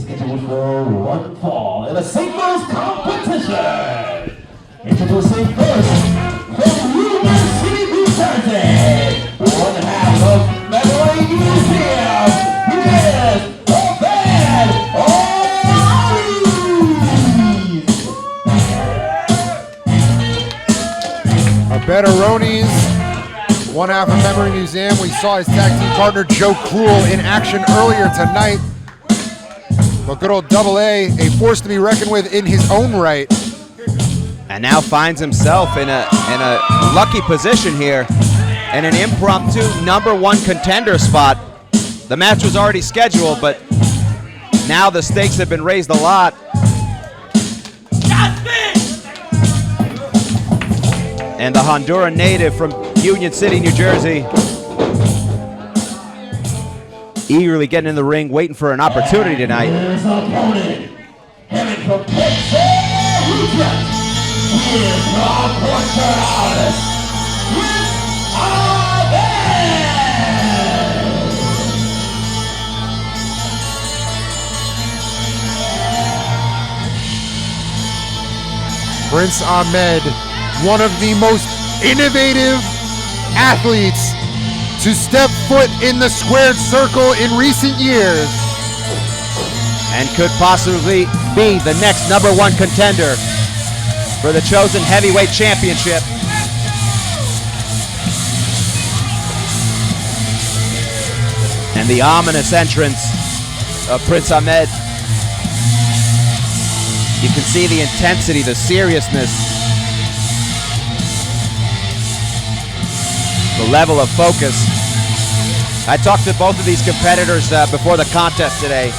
scheduled for one fall in a singles competition. Introducing first, from Union City, New Jersey, one half of Memory Museum, is Abed Arroniz. Abed Arroniz, one half of Memory Museum. We saw his tag team partner Joe Cruel in action earlier tonight. But good old Double A, a force to be reckoned with in his own right. And now finds himself in a lucky position here in an impromptu #1 contender spot. The match was already scheduled, but now the stakes have been raised a lot. And the Honduran native from Union City, New Jersey, eagerly getting in the ring, waiting for an opportunity tonight. His opponent, coming from Texas, he is the portrait artist, Prince Ahmed, one of the most innovative athletes to step foot in the squared circle in recent years. And could possibly be the next #1 contender for the chosen heavyweight championship. And the ominous entrance of Prince Ahmed. You can see the intensity, the seriousness, the level of focus. I talked to both of these competitors before the contest today,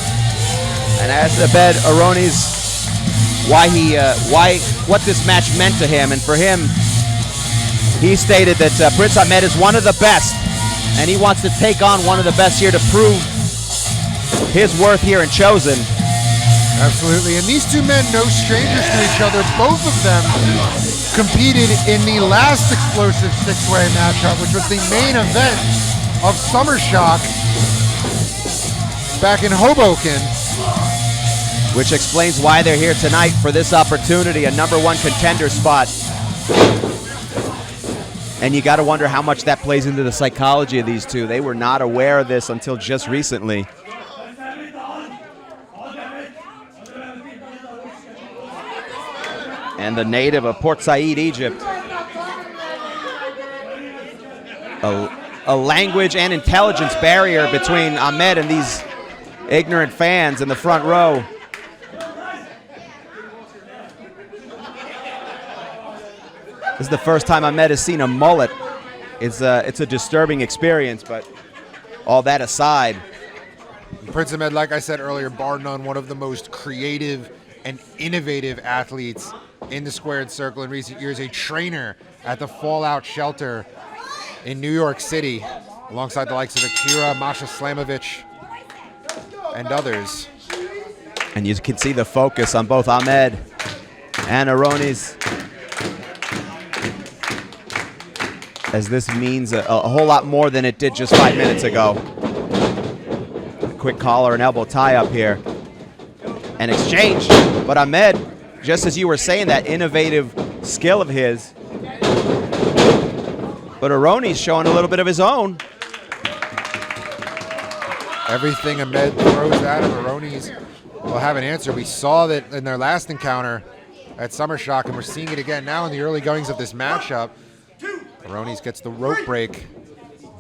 and I asked Abed Arroniz what this match meant to him, and for him, he stated that Prince Ahmed is one of the best, and he wants to take on one of the best here to prove his worth here in Chosen. Absolutely, and these two men, no strangers to each other. Both of them competed in the last explosive six-way matchup, which was the main event of Summer Shock back in Hoboken. Which explains why they're here tonight for this opportunity, a #1 contender spot. And you got to wonder how much that plays into the psychology of these two. They were not aware of this until just recently. And the native of Port Said, Egypt. A language and intelligence barrier between Ahmed and these ignorant fans in the front row. This is the first time Ahmed has seen a mullet. It's a disturbing experience, but all that aside. Prince Ahmed, like I said earlier, bar none, one of the most creative and innovative athletes in the squared circle in recent years, a trainer at the Fallout Shelter in New York City, alongside the likes of Akira, Masha Slamovich, and others. And you can see the focus on both Ahmed and Arroniz, as this means a whole lot more than it did just 5 minutes ago. A quick collar and elbow tie up here. An exchange, but Ahmed, just as you were saying, that innovative skill of his. But Arroniz showing a little bit of his own. Everything Ahmed throws at him, Arroniz will have an answer. We saw that in their last encounter at Summer Shock, and we're seeing it again now in the early goings of this matchup. Arroniz gets the rope break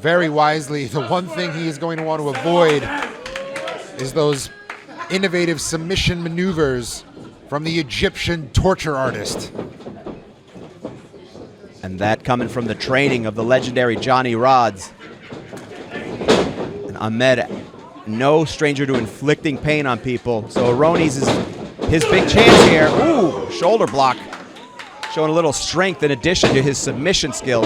very wisely. The one thing he is going to want to avoid is those innovative submission maneuvers from the Egyptian torture artist. And that coming from the training of the legendary Johnny Rods. And Ahmed, no stranger to inflicting pain on people. So Arroniz is his big chance here. Ooh, shoulder block. Showing a little strength in addition to his submission skills.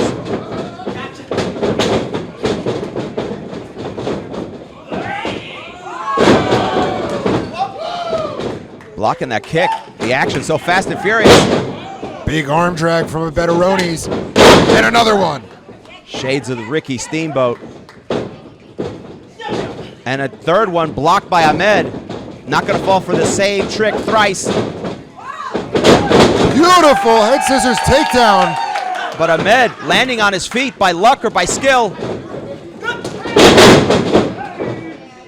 Blocking that kick. The action so fast and furious. Big arm drag from Abed Arroniz. And another one. Shades of the Ricky Steamboat. And a third one blocked by Ahmed. Not going to fall for the same trick thrice. Beautiful head scissors takedown. But Ahmed landing on his feet by luck or by skill.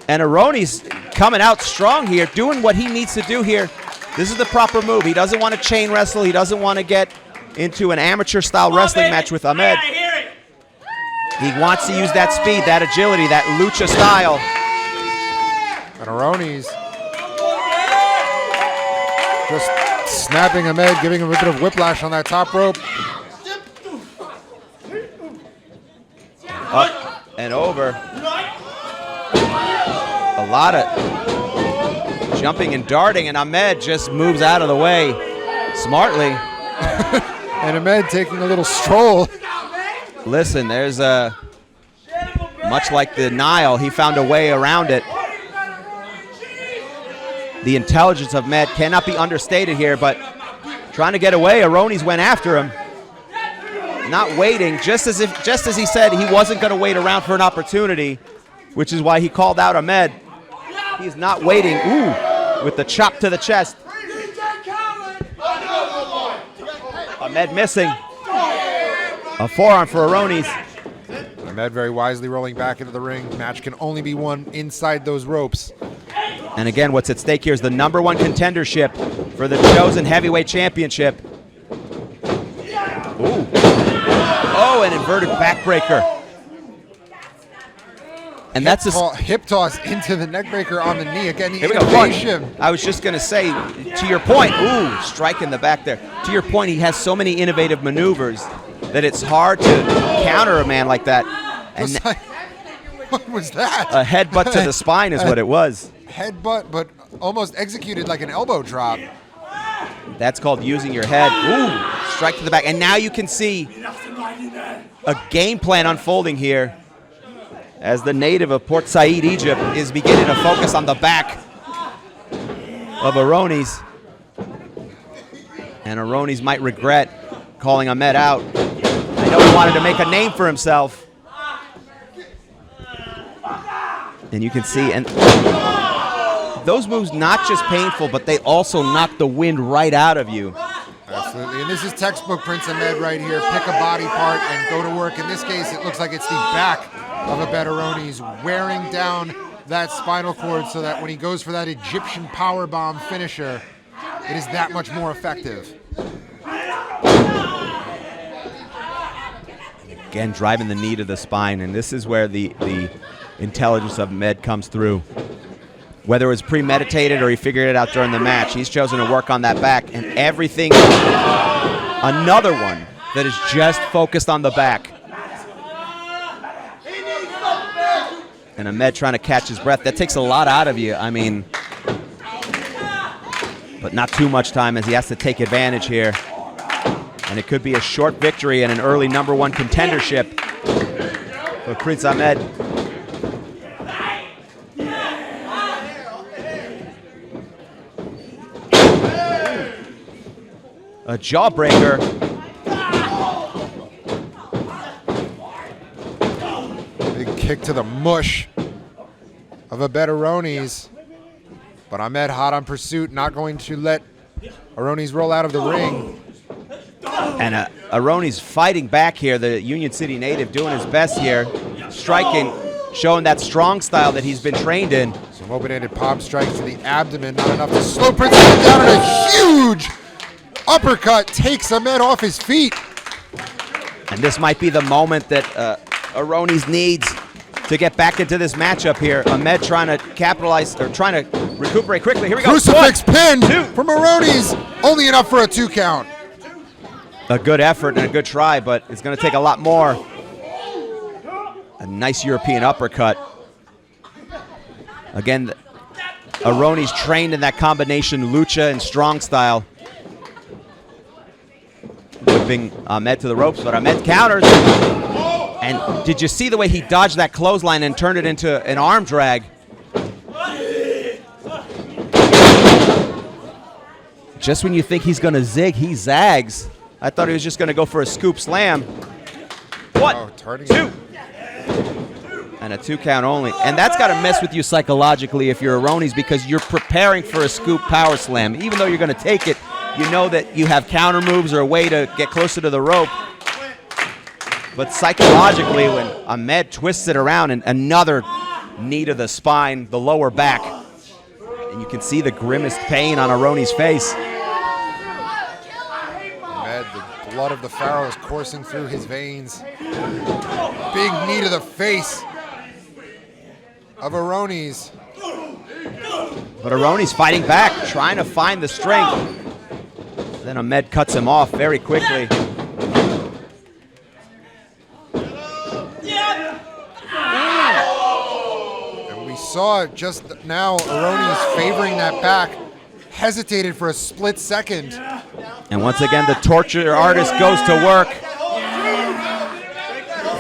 And Arroniz coming out strong here, doing what he needs to do here. This is the proper move. He doesn't want to chain wrestle. He doesn't want to get into an amateur-style wrestling match with Ahmed. He wants to use that speed, that agility, that lucha style. And Arroniz just snapping Ahmed, giving him a bit of whiplash on that top rope. Up and over. A lot of jumping and darting, and Ahmed just moves out of the way smartly. And Ahmed taking a little stroll. Listen, there's a, much like the Nile, he found a way around it. The intelligence of Ahmed cannot be understated here, but trying to get away, Arroniz went after him. Not waiting, just as he said he wasn't going to wait around for an opportunity, which is why he called out Ahmed. He's not waiting. Ooh, with the chop to the chest. Ahmed missing. A forearm for Arroniz. Ahmed very wisely rolling back into the ring. Match can only be won inside those ropes. And again, what's at stake here is the #1 contendership for the Chosen Heavyweight Championship. Ooh. Oh, an inverted backbreaker. And that's a hip toss into the neckbreaker on the knee. Again, here we go. I was just going to say, to your point, ooh, strike in the back there. To your point, he has so many innovative maneuvers that it's hard to counter a man like that. And what was that? A headbutt to the spine is what it was. Headbutt, but almost executed like an elbow drop. That's called using your head. Ooh, strike to the back. And now you can see a game plan unfolding here as the native of Port Said, Egypt, is beginning to focus on the back of Arroniz. And Arroniz might regret calling Ahmed out. I know he wanted to make a name for himself. And you can see, and those moves not just painful, but they also knock the wind right out of you. Absolutely, and this is textbook Prince Ahmed right here. Pick a body part and go to work. In this case, it looks like it's the back of Abed Arroniz wearing down that spinal cord so that when he goes for that Egyptian powerbomb finisher, it is that much more effective. Again, driving the knee to the spine, and this is where the intelligence of Ahmed comes through. Whether it was premeditated or he figured it out during the match, he's chosen to work on that back, and everything, another one that is just focused on the back. And Ahmed trying to catch his breath. That takes a lot out of you. I mean, but not too much time as he has to take advantage here. And it could be a short victory and an early #1 contendership for Prince Ahmed. A jawbreaker. Big kick to the mush of Abed Arroniz. But Ahmed hot on pursuit, not going to let Arroniz roll out of the ring. And Arroniz fighting back here, the Union City native doing his best here, striking, showing that strong style that he's been trained in. Some open-ended palm strikes to the abdomen, not enough to slow Prince Ahmed down, and a huge uppercut takes Ahmed off his feet. And this might be the moment that Arroniz needs to get back into this matchup here. Ahmed trying to capitalize, or trying to recuperate quickly. Here we go. Crucifix pin from Arroniz, only enough for a 2 count. A good effort and a good try, but it's going to take a lot more. A nice European uppercut. Again, Arroniz trained in that combination lucha and strong style. Whipping Ahmed to the ropes, but Ahmed counters. And did you see the way he dodged that clothesline and turned it into an arm drag? Just when you think he's going to zig, he zags. I thought he was just going to go for a scoop slam. 1, 2. And a 2 count only. And that's got to mess with you psychologically if you're Arroniz, because you're preparing for a scoop power slam. Even though you're going to take it, you know that you have counter moves or a way to get closer to the rope. But psychologically, when Ahmed twists it around and another knee to the spine, the lower back, and you can see the grimmest pain on Arroniz' face. Ahmed, the blood of the Pharaoh is coursing through his veins. Big knee to the face of Arroniz. But Arroniz fighting back, trying to find the strength. Then Ahmed cuts him off very quickly. And we saw it just now, Arroniz favoring that back, hesitated for a split second. And once again, the torture artist goes to work.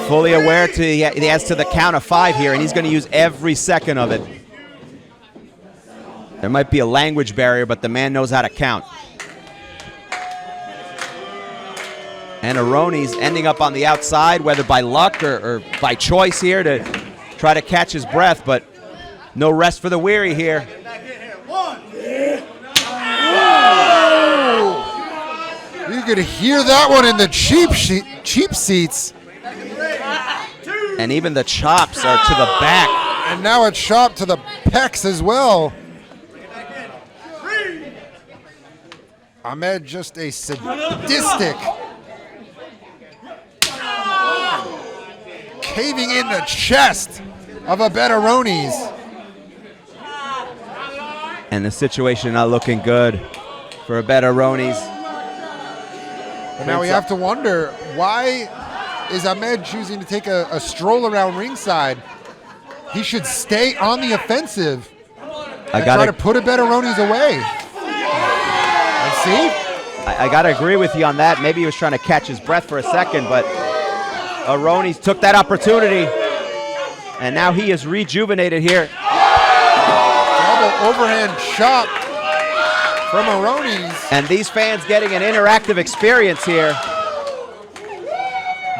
Fully aware he has to the count of 5 here, and he's going to use every second of it. There might be a language barrier, but the man knows how to count. And Arroniz ending up on the outside, whether by luck or by choice here, to try to catch his breath, but no rest for the weary here. You could hear that one in the cheap seats. And even the chops are to the back. And now it's chopped to the pecs as well. Ahmed just a sadistic, caving in the chest of Abed Arroniz. And the situation not looking good for Abed Arroniz. But now we have to wonder, why is Ahmed choosing to take a stroll around ringside? He should stay on the offensive and try to put Abed Arroniz away. And see? I got to agree with you on that. Maybe he was trying to catch his breath for a second, but Arroniz took that opportunity, and now he is rejuvenated here. Double overhand chop from Arroniz. And these fans getting an interactive experience here.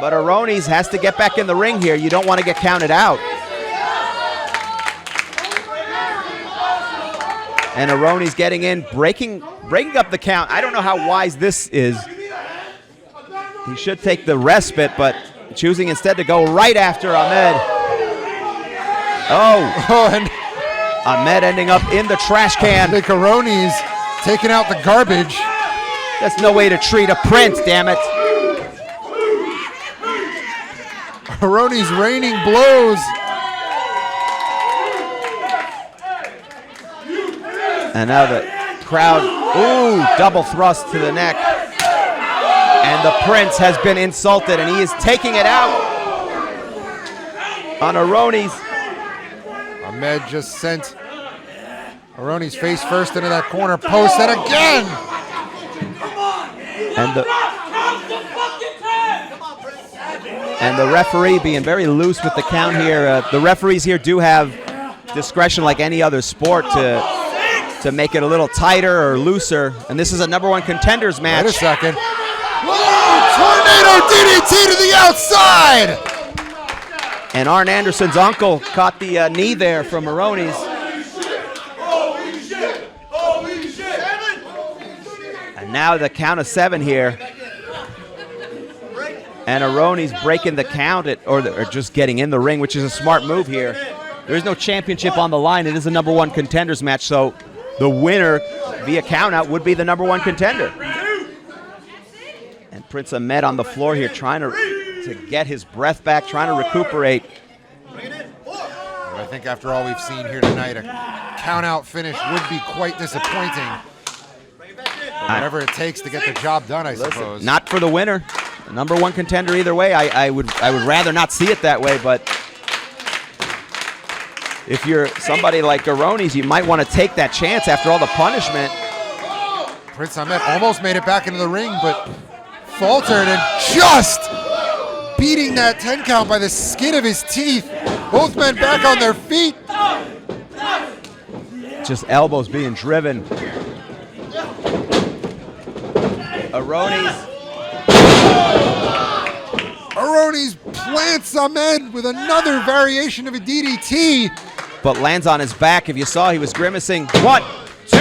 But Arroniz has to get back in the ring here. You don't want to get counted out. And Arroniz getting in, breaking up the count. I don't know how wise this is. He should take the respite, but choosing instead to go right after Ahmed. Oh, and Ahmed ending up in the trash can. Nick Arroniz taking out the garbage. That's no way to treat a prince, damn it. Arroniz raining blows. And now the crowd, ooh, double thrust to the neck. And the prince has been insulted, and he is taking it out on Arroniz. Ahmed just sent Arroniz face first into that corner post, and again! And the referee being very loose with the count here. The referees here do have discretion like any other sport to make it a little tighter or looser. And this is a #1 contenders match. Wait a second. Tornado DDT to the outside! And Arn Anderson's uncle caught the knee there from Arroniz. And now the count of 7 here. And Arroniz breaking the count or just getting in the ring, which is a smart move here. There is no championship on the line. It is a #1 contenders match, so the winner via countout would be the #1 contender. And Prince Ahmed on the floor here trying to get his breath back, trying to recuperate. I think after all we've seen here tonight, a count-out finish would be quite disappointing. But whatever it takes to get the job done, I suppose. Not for the winner. The #1 contender either way. I would rather not see it that way, but if you're somebody like Arroniz, you might want to take that chance after all the punishment. Prince Ahmed almost made it back into the ring, but faltered and just beating that 10 count by the skin of his teeth. Both men back on their feet. Just elbows being driven. Arroniz plants Ahmed with another variation of a DDT. But lands on his back. If you saw, he was grimacing. 1, 2.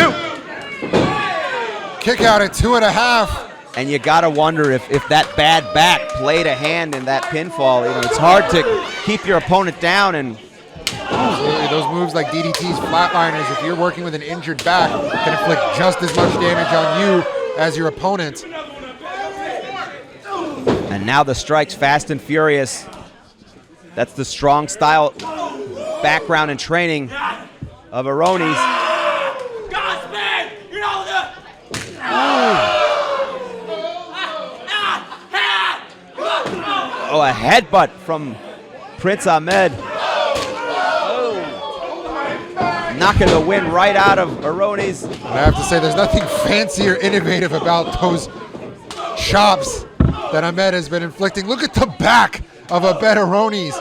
Kick out at 2.5. And you got to wonder if that bad back played a hand in that pinfall. You know, it's hard to keep your opponent down. And absolutely, those moves like DDTs, flatliners, if you're working with an injured back, can inflict just as much damage on you as your opponent. And now the strikes fast and furious. That's the strong style background and training of Arroniz. Oh, a headbutt from Prince Ahmed. Knocking the wind right out of Arroniz. I have to say, there's nothing fancy or innovative about those chops that Ahmed has been inflicting. Look at the back of Abed Arroniz,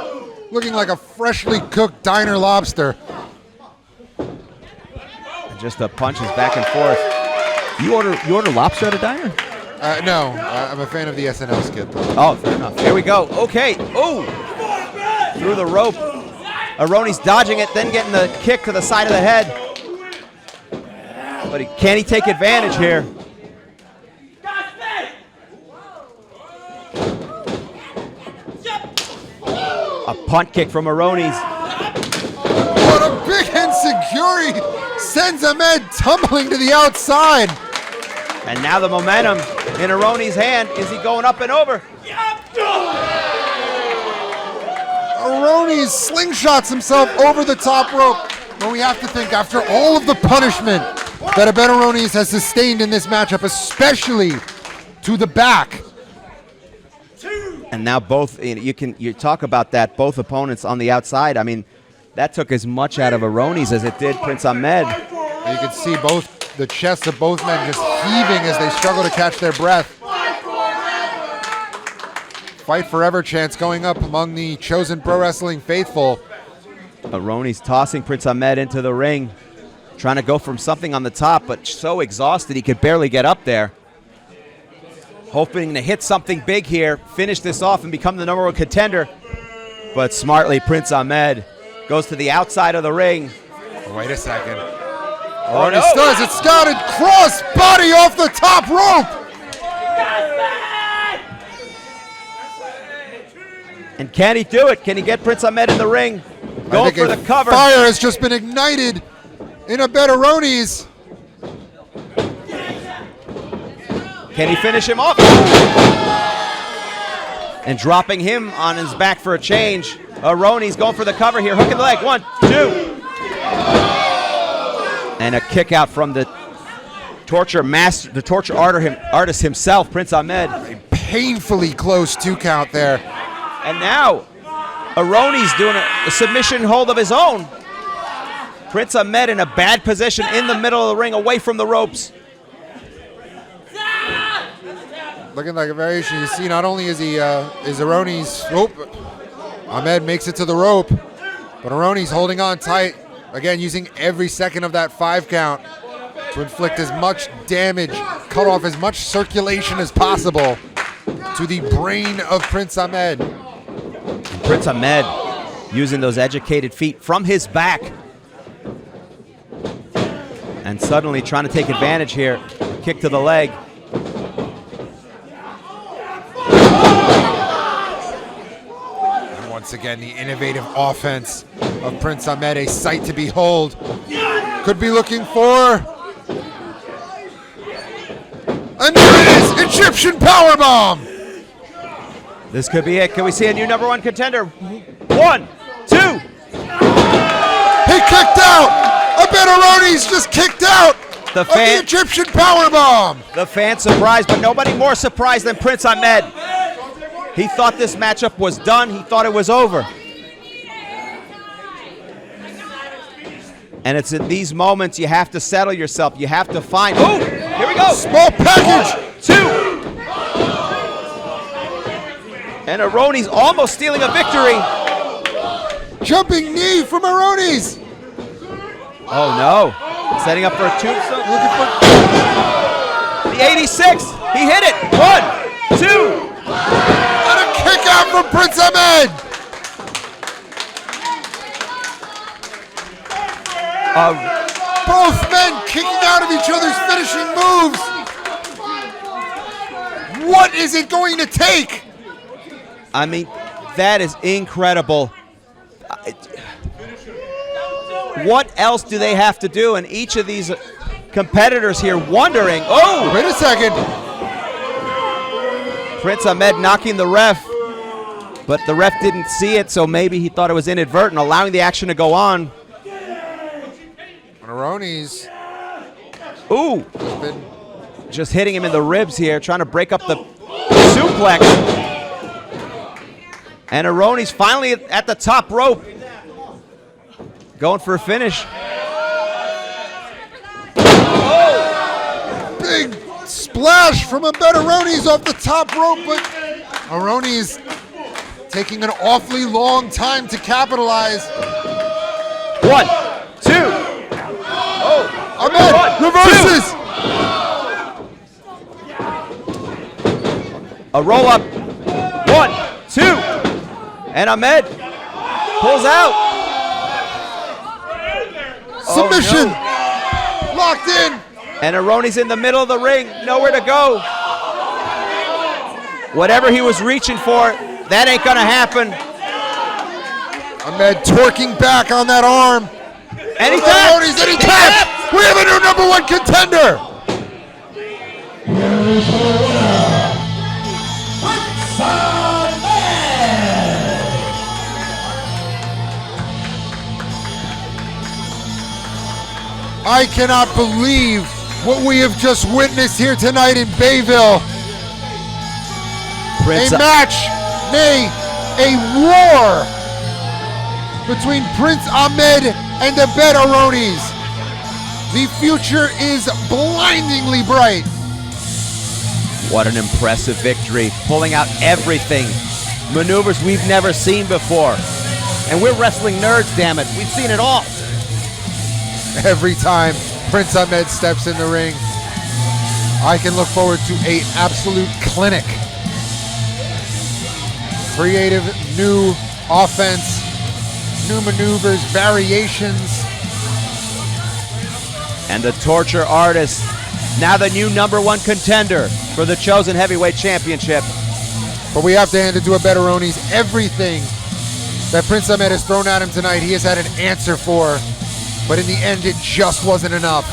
looking like a freshly cooked diner lobster. And just the punches back and forth. You order lobster at a diner? No, I'm a fan of the SNL skit, though. Oh, fair enough. Here we go. Okay. Oh! Through the rope. Arroniz dodging it, then getting the kick to the side of the head. But can he take advantage here? A punt kick from Arroniz. What a big enziguri! Sends Ahmed tumbling to the outside. And now the momentum in Arroniz's hand. Is he going up and over? Arroniz slingshots himself over the top rope. But we have to think, after all of the punishment that Abed Arroniz has sustained in this matchup, especially to the back. And now both, you talk about that, both opponents on the outside. I mean, that took as much out of Arroniz as it did Prince Ahmed. You can see both the chests of both men just heaving as they struggle to catch their breath. Fight forever chants going up among the chosen pro wrestling faithful. Arroniz tossing Prince Ahmed into the ring, trying to go from something on the top, but so exhausted he could barely get up there. Hoping to hit something big here, finish this off and become the #1 contender. But smartly, Prince Ahmed goes to the outside of the ring. Wait a second. Oh, no. Arroniz does it, scouted cross body off the top rope. And can he do it? Can he get Prince Ahmed in the ring? Going for the cover. Fire has just been ignited in Abed Arroniz. Can he finish him off? And dropping him on his back for a change. Arroniz going for the cover here. Hook in the leg. 1, 2. And a kick out from the torture master, the torture artist himself, Prince Ahmed. A painfully close 2 count there. And now Arroniz doing a submission hold of his own. Prince Ahmed in a bad position in the middle of the ring, away from the ropes. Looking like a variation. You see, not only is Arroniz, Ahmed makes it to the rope, but Arroniz holding on tight. Again, using every second of that 5 count to inflict as much damage, cut off as much circulation as possible to the brain of Prince Ahmed. Prince Ahmed using those educated feet from his back. And suddenly trying to take advantage here. Kick to the leg. And once again, the innovative offense of Prince Ahmed, a sight to behold. Could be looking for... And there it is! Egyptian powerbomb! This could be it. Can we see a new #1 contender? 1, 2. He kicked out! Abed Arroniz just kicked out of the Egyptian powerbomb! The fans surprised, but nobody more surprised than Prince Ahmed. He thought this matchup was done. He thought it was over. And it's in these moments you have to settle yourself. You have to find... Oh, here we go. Small package! 1, 2. And Arroniz almost stealing a victory. Jumping knee from Arroniz. Oh no. Setting up for a tombstone. Looking for... The 86. He hit it. 1, 2. And a kick takedown from Prince Ahmed. Both men kicking out of each other's finishing moves. What is it going to take? I mean, that is incredible. What else do they have to do? And each of these competitors here wondering, oh! Wait a second. Prince Ahmed knocking the ref, but the ref didn't see it, so maybe he thought it was inadvertent, allowing the action to go on. Arroniz. Ooh! Just hitting him in the ribs here, trying to break up the suplex. And Arroniz finally at the top rope. Going for a finish. Big splash from Abed Arroniz off the top rope, but Arroniz taking an awfully long time to capitalize. 1, 2. Oh, Ahmed reverses. A roll up. 1, 2. And Ahmed pulls out. Submission. Oh, no. Locked in. And Arroniz in the middle of the ring, nowhere to go. Whatever he was reaching for, that ain't gonna happen. Ahmed twerking back on that arm. And he Arroniz, and he taps. We have a new #1 contender. Here's the winner, Prince Ahmed. I cannot believe what we have just witnessed here tonight in Bayville. A match, nay, a war between Prince Ahmed and Abed Arroniz. The future is blindingly bright. What an impressive victory, pulling out everything. Maneuvers we've never seen before. And we're wrestling nerds, damn it. We've seen it all. Every time Prince Ahmed steps in the ring, I can look forward to an absolute clinic. Creative new offense, new maneuvers, variations. And the torture artist, now the new #1 contender for the Chosen Heavyweight Championship. But we have to hand it to Abed Arroniz. Everything that Prince Ahmed has thrown at him tonight, he has had an answer for. But in the end, it just wasn't enough.